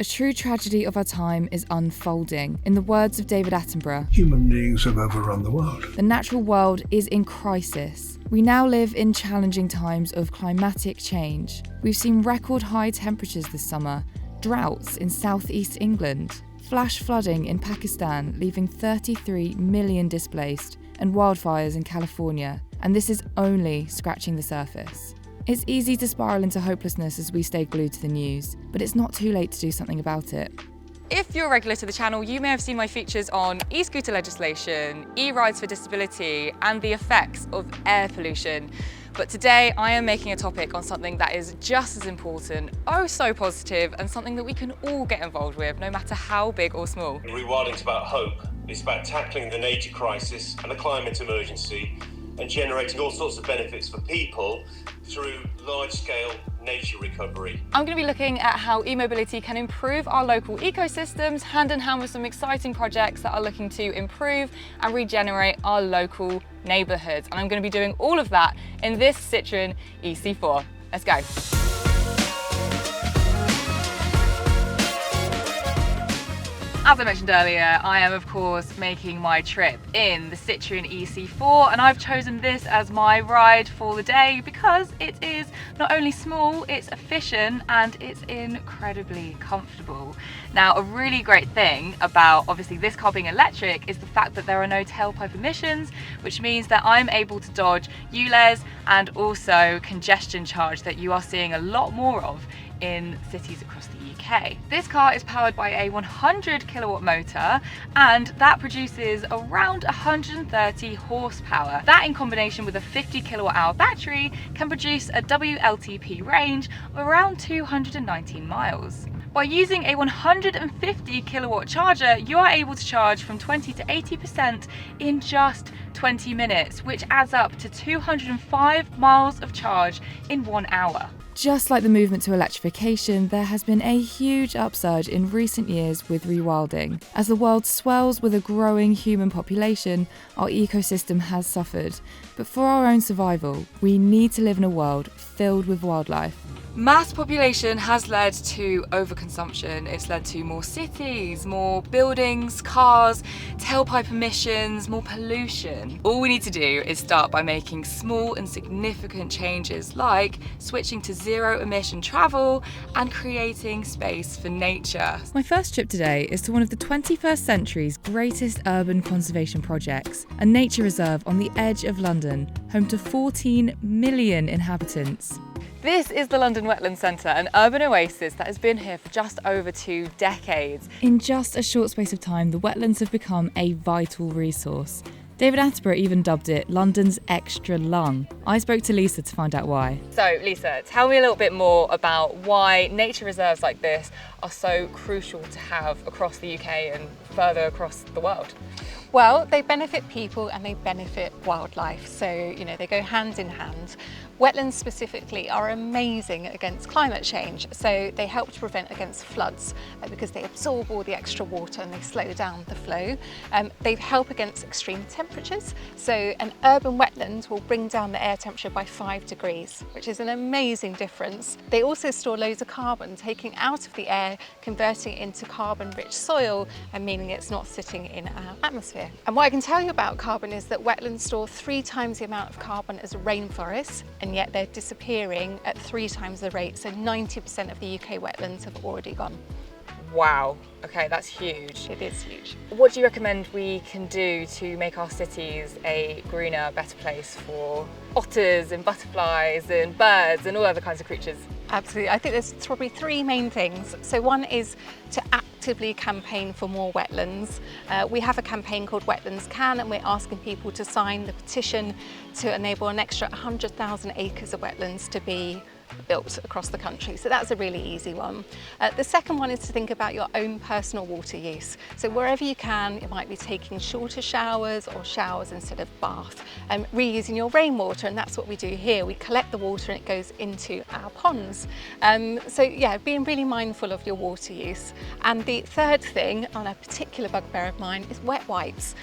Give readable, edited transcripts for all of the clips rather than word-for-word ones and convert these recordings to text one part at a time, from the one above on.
A true tragedy of our time is unfolding. In the words of David Attenborough, human beings have overrun the world. The natural world is in crisis. We now live in challenging times of climatic change. We've seen record high temperatures this summer, droughts in southeast England, flash flooding in Pakistan, leaving 33 million displaced, and wildfires in California. And this is only scratching the surface. It's easy to spiral into hopelessness as we stay glued to the news, but it's not too late to do something about it. If you're a regular to the channel, you may have seen my features on e-scooter legislation, e-rides for disability, and the effects of air pollution. But today I am making a topic on something that is just as important, oh so positive, and something that we can all get involved with, no matter how big or small. Rewilding's about hope. It's about tackling the nature crisis and the climate emergency and generating all sorts of benefits for people through large-scale nature recovery. I'm going to be looking at how e-mobility can improve our local ecosystems, hand in hand with some exciting projects that are looking to improve and regenerate our local neighbourhoods. And I'm going to be doing all of that in this Citroen E-C4. Let's go. As I mentioned earlier, I am of course making my trip in the Citroen E-C4, and I've chosen this as my ride for the day because it is not only small, it's efficient and it's incredibly comfortable. Now, a really great thing about obviously this car being electric is the fact that there are no tailpipe emissions, which means that I'm able to dodge ULEZ and also congestion charge that you are seeing a lot more of in cities across the UK. This car is powered by a 100 kilowatt motor, and that produces around 130 horsepower. That in combination with a 50 kilowatt hour battery can produce a WLTP range of around 219 miles. By using a 150 kilowatt charger, you are able to charge from 20 to 80% in just 20 minutes, which adds up to 205 miles of charge in 1 hour. Just like the movement to electrification, there has been a huge upsurge in recent years with rewilding. As the world swells with a growing human population, our ecosystem has suffered. But for our own survival, we need to live in a world filled with wildlife. Mass population has led to overconsumption. It's led to more cities, more buildings, cars, tailpipe emissions, more pollution. All we need to do is start by making small and significant changes, like switching to zero emission travel and creating space for nature. My first trip today is to one of the 21st century's greatest urban conservation projects, a nature reserve on the edge of London, home to 14 million inhabitants. This is the London Wetland Centre, an urban oasis that has been here for just over 2 decades. In just a short space of time, the wetlands have become a vital resource. David Attenborough even dubbed it London's extra lung. I spoke to Lisa to find out why. So Lisa, tell me a little bit more about why nature reserves like this are so crucial to have across the UK and further across the world. Well, they benefit people and they benefit wildlife, so they go hand in hand. Wetlands specifically are amazing against climate change, so they help to prevent against floods because they absorb all the extra water and they slow down the flow. They help against extreme temperatures, so an urban wetland will bring down the air temperature by 5 degrees, which is an amazing difference. They also store loads of carbon, taking out of the air, converting it into carbon-rich soil and meaning it's not sitting in our atmosphere. And what I can tell you about carbon is that wetlands store 3 times the amount of carbon as rainforests, and yet they're disappearing at 3 times the rate, so 90% of the UK wetlands have already gone. Wow, okay, that's huge. It is huge. What do you recommend we can do to make our cities a greener, better place for otters and butterflies and birds and all other kinds of creatures? Absolutely. I think there's probably 3 main things. So one is to actively campaign for more wetlands. We have a campaign called Wetlands Can, and we're asking people to sign the petition to enable an extra 100,000 acres of wetlands to be built across the country. So that's a really easy one. The second one is to think about your own personal water use. So wherever you can, it might be taking shorter showers or showers instead of bath, and reusing your rainwater, and that's what we do here. We collect the water and it goes into our ponds. So yeah, being really mindful of your water use. And the third thing, on a particular bugbear of mine, is wet wipes.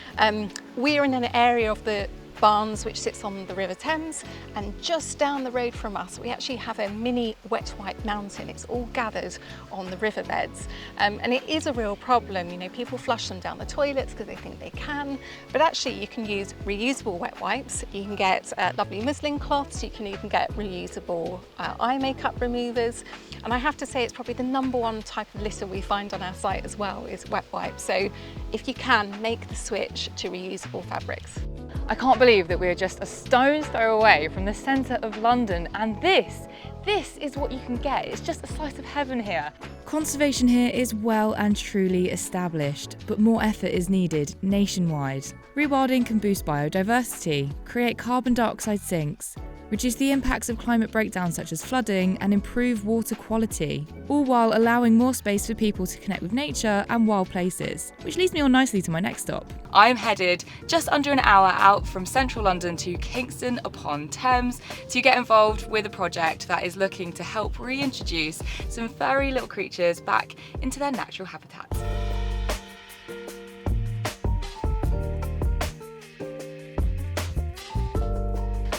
We're in an area of the Barnes, which sits on the River Thames, and just down the road from us we actually have a mini wet wipe mountain. It's all gathered on the riverbeds, and it is a real problem. You know, people flush them down the toilets because they think they can, but actually you can use reusable wet wipes. You can get lovely muslin cloths, you can even get reusable eye makeup removers, and I have to say it's probably the #1 type of litter we find on our site as well is wet wipes. So if you can, make the switch to reusable fabrics. I can't believe that we are just a stone's throw away from the centre of London, and this is what you can get. It's just a slice of heaven here. Conservation here is well and truly established, but more effort is needed nationwide. Rewilding can boost biodiversity, create carbon dioxide sinks, reduce the impacts of climate breakdown such as flooding, and improve water quality, all while allowing more space for people to connect with nature and wild places. Which leads me on nicely to my next stop. I'm headed just under an hour out from central London to Kingston upon Thames to get involved with a project that is looking to help reintroduce some furry little creatures back into their natural habitats.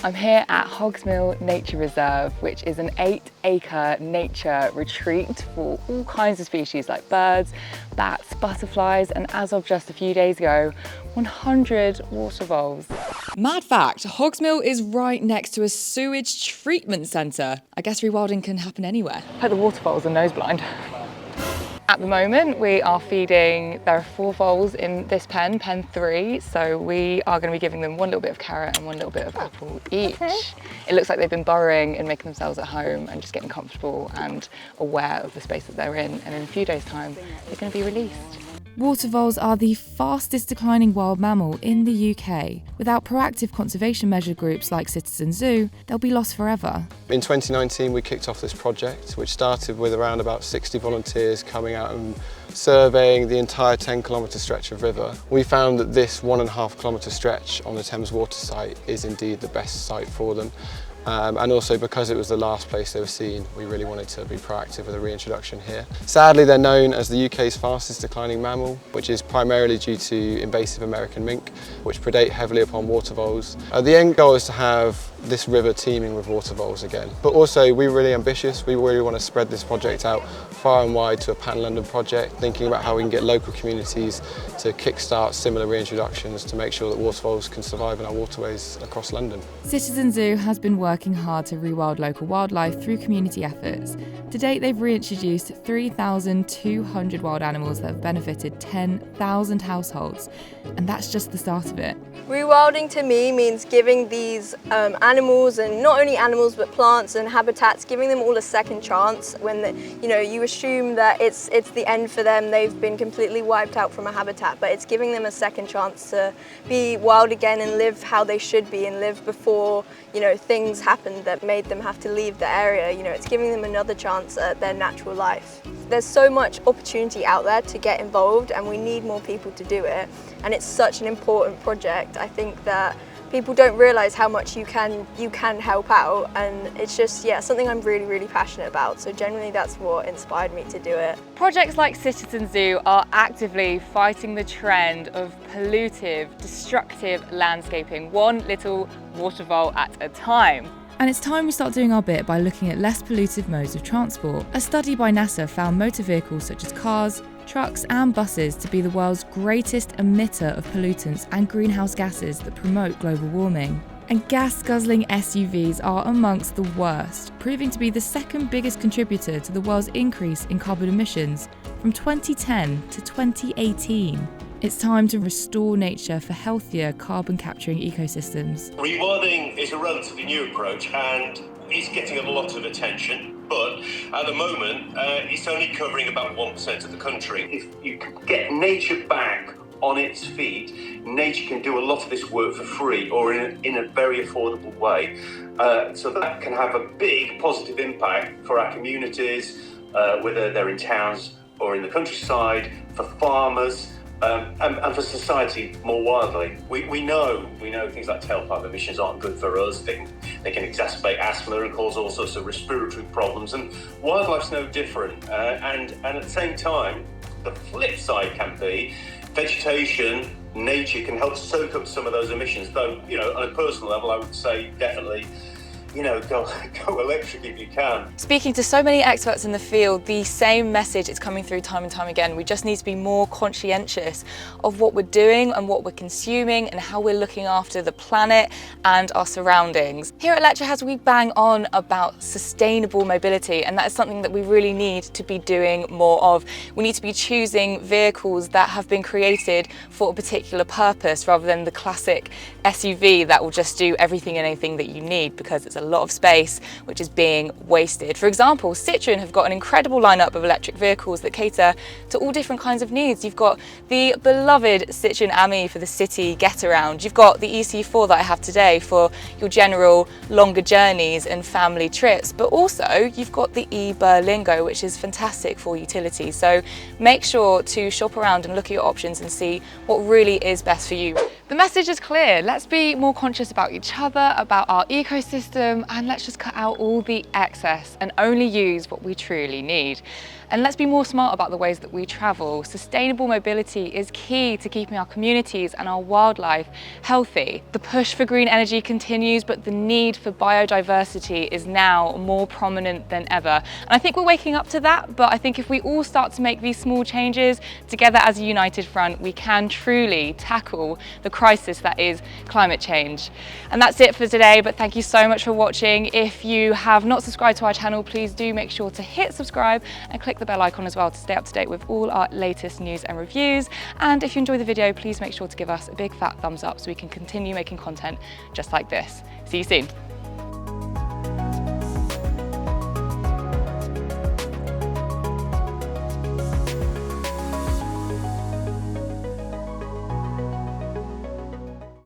I'm here at Hogsmill Nature Reserve, which is an 8-acre nature retreat for all kinds of species like birds, bats, butterflies, and as of just a few days ago, 100 water voles. Mad fact, Hogsmill is right next to a sewage treatment centre. I guess rewilding can happen anywhere. I hope the water voles are nose blind. At the moment, we are feeding, there are 4 voles in this pen 3, so we are going to be giving them one little bit of carrot and one little bit of apple each. Okay. It looks like they've been burrowing and making themselves at home and just getting comfortable and aware of the space that they're in, and in a few days' time, they're going to be released. Water voles are the fastest declining wild mammal in the UK. Without proactive conservation measure groups like Citizen Zoo, they'll be lost forever. In 2019 we kicked off this project, which started with around about 60 volunteers coming out and surveying the entire 10-kilometre stretch of river. We found that this 1.5-kilometre stretch on the Thames water site is indeed the best site for them. And also because it was the last place they were seen, we really wanted to be proactive with a reintroduction here. Sadly, they're known as the UK's fastest declining mammal, which is primarily due to invasive American mink, which predate heavily upon water voles. The end goal is to have this river teeming with water voles again. But also, we're really ambitious. We really want to spread this project out far and wide to a pan-London project, thinking about how we can get local communities to kickstart similar reintroductions to make sure that water voles can survive in our waterways across London. Citizen Zoo has been working hard to rewild local wildlife through community efforts. To date, they've reintroduced 3,200 wild animals that have benefited 10,000 households, and that's just the start of it. Rewilding to me means giving these animals, and not only animals but plants and habitats, giving them all a second chance. When you assume that it's the end for them, they've been completely wiped out from a habitat, but it's giving them a second chance to be wild again and live how they should be and live before things happened that made them have to leave the area. It's giving them another chance at their natural life. There's so much opportunity out there to get involved, and we need more people to do it, and it's such an important project. I think that people don't realise how much you can help out, and it's just something I'm really passionate about, so generally that's what inspired me to do it. Projects like Citizen Zoo are actively fighting the trend of pollutive, destructive landscaping, one little water vole at a time. And it's time we start doing our bit by looking at less pollutive modes of transport. A study by NASA found motor vehicles such as cars, trucks and buses to be the world's greatest emitter of pollutants and greenhouse gases that promote global warming. And gas-guzzling SUVs are amongst the worst, proving to be the second biggest contributor to the world's increase in carbon emissions from 2010 to 2018. It's time to restore nature for healthier carbon-capturing ecosystems. Rewilding is a relatively new approach and is getting a lot of attention, but at the moment it's only covering about 1% of the country. If you can get nature back on its feet, nature can do a lot of this work for free or in a very affordable way. So that can have a big positive impact for our communities, whether they're in towns or in the countryside, for farmers, and for society more widely. We know things like tailpipe emissions aren't good for us. They can exacerbate asthma and cause all sorts of respiratory problems, and wildlife's no different. And at the same time, the flip side can be vegetation nature can help soak up some of those emissions. Though, you know, on a personal level, I would say definitely, you know, go electric if you can. Speaking to so many experts in the field, the same message is coming through time and time again. We just need to be more conscientious of what we're doing and what we're consuming and how we're looking after the planet and our surroundings. Here at Electroheads, we bang on about sustainable mobility, and that is something that we really need to be doing more of. We need to be choosing vehicles that have been created for a particular purpose rather than the classic SUV that will just do everything and anything that you need, because it's a lot of space which is being wasted. For example, Citroen have got an incredible lineup of electric vehicles that cater to all different kinds of needs. You've got the beloved Citroen E-C4 for the city get around. You've got the E-C4 that I have today for your general longer journeys and family trips, but also you've got the E-Berlingo, which is fantastic for utility. So make sure to shop around and look at your options and see what really is best for you. The message is clear. Let's be more conscious about each other, about our ecosystem, and let's just cut out all the excess and only use what we truly need. And let's be more smart about the ways that we travel. Sustainable mobility is key to keeping our communities and our wildlife healthy. The push for green energy continues, but the need for biodiversity is now more prominent than ever. And I think we're waking up to that, but I think if we all start to make these small changes together as a united front, we can truly tackle the crisis that is climate change. And that's it for today, but thank you so much for watching. If you have not subscribed to our channel, please do make sure to hit subscribe and click the bell icon as well to stay up to date with all our latest news and reviews. And if you enjoy the video, please make sure to give us a big fat thumbs up so we can continue making content just like this. See you soon.